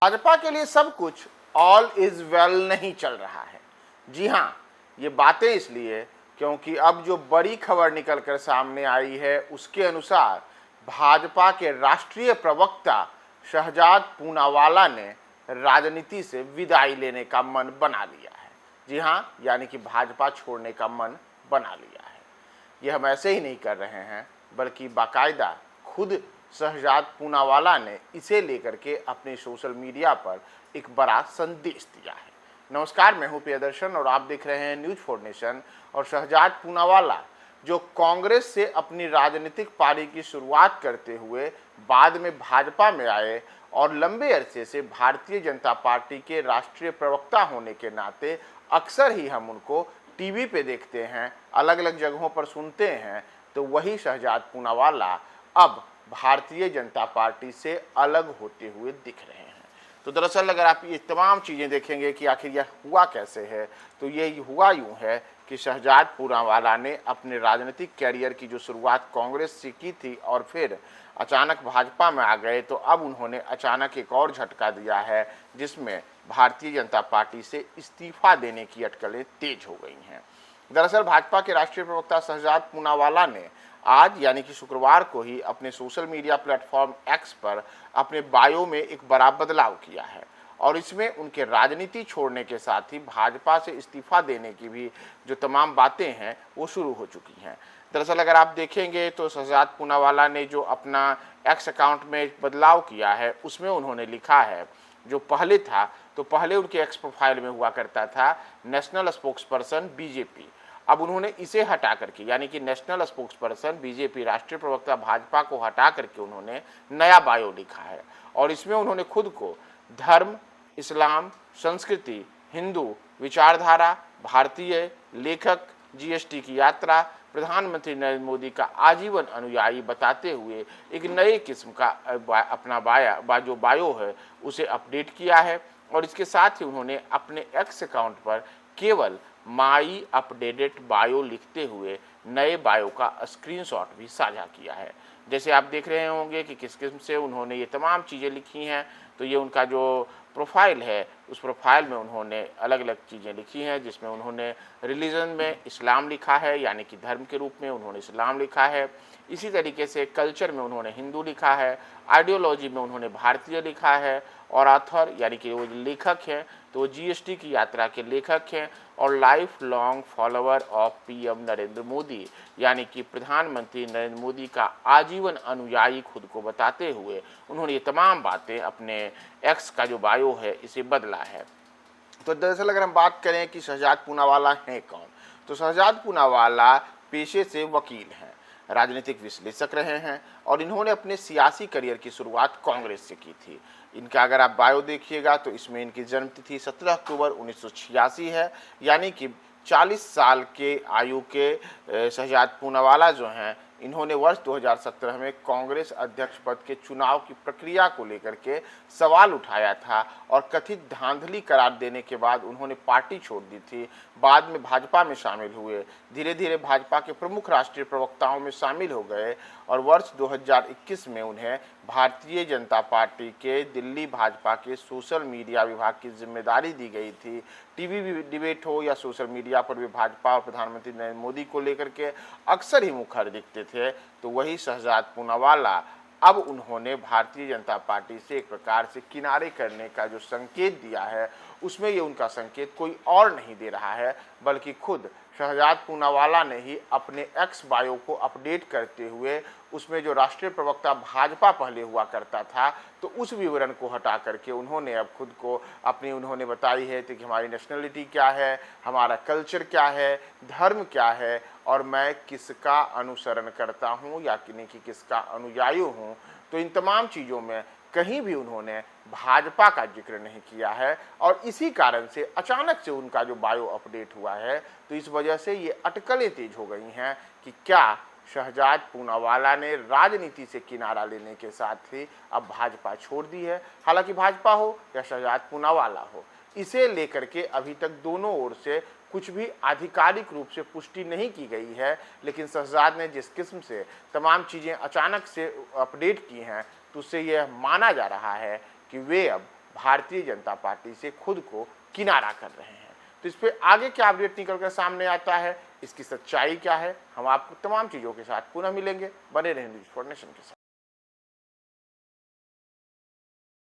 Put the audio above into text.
भाजपा के लिए सब कुछ ऑल इज वेल नहीं चल रहा है। जी हाँ, ये बातें इसलिए क्योंकि अब जो बड़ी खबर निकलकर सामने आई है उसके अनुसार भाजपा के राष्ट्रीय प्रवक्ता शहजाद पूनावाला ने राजनीति से विदाई लेने का मन बना लिया है। जी हाँ, यानी कि भाजपा छोड़ने का मन बना लिया है। ये हम ऐसे ही नहीं कर रहे हैं, बल्कि बाकायदा खुद शहजाद पूनावाला ने इसे लेकर के अपने सोशल मीडिया पर एक बड़ा संदेश दिया है। नमस्कार, मैं हूं प्रियदर्शन और आप देख रहे हैं न्यूज फॉर नेशन। और शहजाद पूनावाला जो कांग्रेस से अपनी राजनीतिक पारी की शुरुआत करते हुए बाद में भाजपा में आए और लंबे अरसे से भारतीय जनता पार्टी के राष्ट्रीय प्रवक्ता होने के नाते अक्सर ही हम उनको टीवी पे देखते हैं, अलग अलग जगहों पर सुनते हैं, तो वही शहजाद पूनावाला अब भारतीय जनता पार्टी से अलग होते हुए दिख रहे हैं। तो दरअसल अगर आप ये तमाम चीज़ें देखेंगे कि आखिर यह हुआ कैसे है, तो ये हुआ यूँ है कि शहजाद पूनावाला ने अपने राजनीतिक कैरियर की जो शुरुआत कांग्रेस से की थी और फिर अचानक भाजपा में आ गए, तो अब उन्होंने अचानक एक और झटका दिया है जिसमें भारतीय जनता पार्टी से इस्तीफा देने की अटकलें तेज हो गई हैं। दरअसल भाजपा के राष्ट्रीय प्रवक्ता शहजाद पूनावाला ने आज यानी कि शुक्रवार को ही अपने सोशल मीडिया प्लेटफॉर्म एक्स पर अपने बायो में एक बड़ा बदलाव किया है और इसमें उनके राजनीति छोड़ने के साथ ही भाजपा से इस्तीफा देने की भी जो तमाम बातें हैं वो शुरू हो चुकी हैं। दरअसल अगर आप देखेंगे तो शहजाद पूनावाला ने जो अपना एक्स अकाउंट में बदलाव किया है उसमें उन्होंने लिखा है, जो पहले था तो पहले उनके एक्स प्रोफाइल में हुआ करता था नेशनल स्पोक्स पर्सन बीजेपी, अब उन्होंने इसे हटा करके यानी कि नेशनल स्पोक्स पर्सन बीजेपी राष्ट्रीय प्रवक्ता भाजपा को हटा करके उन्होंने नया बायो लिखा है और इसमें उन्होंने खुद को धर्म, इस्लाम, संस्कृति, हिंदू विचारधारा, भारतीय लेखक, जीएसटी की यात्रा, प्रधानमंत्री नरेंद्र मोदी का आजीवन अनुयायी बताते हुए एक नए किस्म का अपना जो बायो है उसे अपडेट किया है और इसके साथ ही उन्होंने अपने एक्स अकाउंट पर केवल माई अपडेटेड बायो लिखते हुए नए बायो का स्क्रीनशॉट भी साझा किया है। जैसे आप देख रहे होंगे कि किस किस्म से उन्होंने ये तमाम चीज़ें लिखी हैं, तो ये उनका जो प्रोफाइल है उस प्रोफाइल में उन्होंने अलग अलग चीज़ें लिखी हैं, जिसमें उन्होंने रिलीजन में इस्लाम लिखा है यानी कि धर्म के रूप में उन्होंने इस्लाम लिखा है, इसी तरीके से कल्चर में उन्होंने हिंदू लिखा है, आइडियोलॉजी में उन्होंने भारतीय लिखा है और ऑथर यानी कि वो लेखक हैं तो वो जीएसटी की यात्रा के लेखक हैं और life long follower of PM Narendra Modi यानी कि प्रधानमंत्री नरेंद्र मोदी का आजीवन अनुयायी खुद को बताते हुए उन्होंने ये तमाम बातें अपने एक्स का जो बायो है इसे बदला है। तो दरअसल अगर हम बात करें कि शहजाद पूनावाला हैं कौन, तो शहजाद पूनावाला पेशे से वकील हैं, राजनीतिक विश्लेषक रहे हैं और इन्होंने अपने सियासी करियर की शुरुआत कांग्रेस से की थी। इनका अगर आप बायो देखिएगा तो इसमें इनकी जन्मतिथि 17 अक्टूबर 1986 है, यानी कि 40 साल के आयु के शहजाद पूनावाला जो हैं इन्होंने वर्ष 2017 में कांग्रेस अध्यक्ष पद के चुनाव की प्रक्रिया को लेकर के सवाल उठाया था और कथित धांधली करार देने के बाद उन्होंने पार्टी छोड़ दी थी। बाद में भाजपा में शामिल हुए, धीरे धीरे भाजपा के प्रमुख राष्ट्रीय प्रवक्ताओं में शामिल हो गए और वर्ष 2021 में उन्हें भारतीय जनता पार्टी के दिल्ली भाजपा के सोशल मीडिया विभाग की जिम्मेदारी दी गई थी। टीवी डिबेट हो या सोशल मीडिया पर भी भाजपा और प्रधानमंत्री नरेंद्र मोदी को लेकर के अक्सर ही मुखर दिखते थे। तो वही शहजाद पूनावाला अब उन्होंने भारतीय जनता पार्टी से एक प्रकार से किनारे करने का जो संकेत दिया है उसमें ये उनका संकेत कोई और नहीं दे रहा है, बल्कि खुद शहजाद पूनावाला ने ही अपने एक्स बायो को अपडेट करते हुए उसमें जो राष्ट्रीय प्रवक्ता भाजपा पहले हुआ करता था तो उस विवरण को हटा करके उन्होंने अब खुद को अपनी उन्होंने बताई है कि हमारी नेशनलिटी क्या है, हमारा कल्चर क्या है, धर्म क्या है और मैं किसका अनुसरण करता हूँ या कि किसका अनुयायी हूँ। तो इन तमाम चीज़ों में कहीं भी उन्होंने भाजपा का जिक्र नहीं किया है और इसी कारण से अचानक से उनका जो बायो अपडेट हुआ है तो इस वजह से ये अटकलें तेज हो गई हैं कि क्या शहजाद पूनावाला ने राजनीति से किनारा लेने के साथ ही अब भाजपा छोड़ दी है। हालांकि भाजपा हो या शहजाद पूनावाला हो, इसे लेकर के अभी तक दोनों ओर से कुछ भी आधिकारिक रूप से पुष्टि नहीं की गई है, लेकिन शहजाद ने जिस किस्म से तमाम चीज़ें अचानक से अपडेट की हैं तो उससे यह माना जा रहा है कि वे अब भारतीय जनता पार्टी से खुद को किनारा कर रहे हैं। तो इस पर आगे क्या अपडेट निकल कर सामने आता है, इसकी सच्चाई क्या है, हम आपको तमाम चीज़ों के साथ पुनः मिलेंगे। बने रहें न्यूज़ फॉर नेशन के साथ।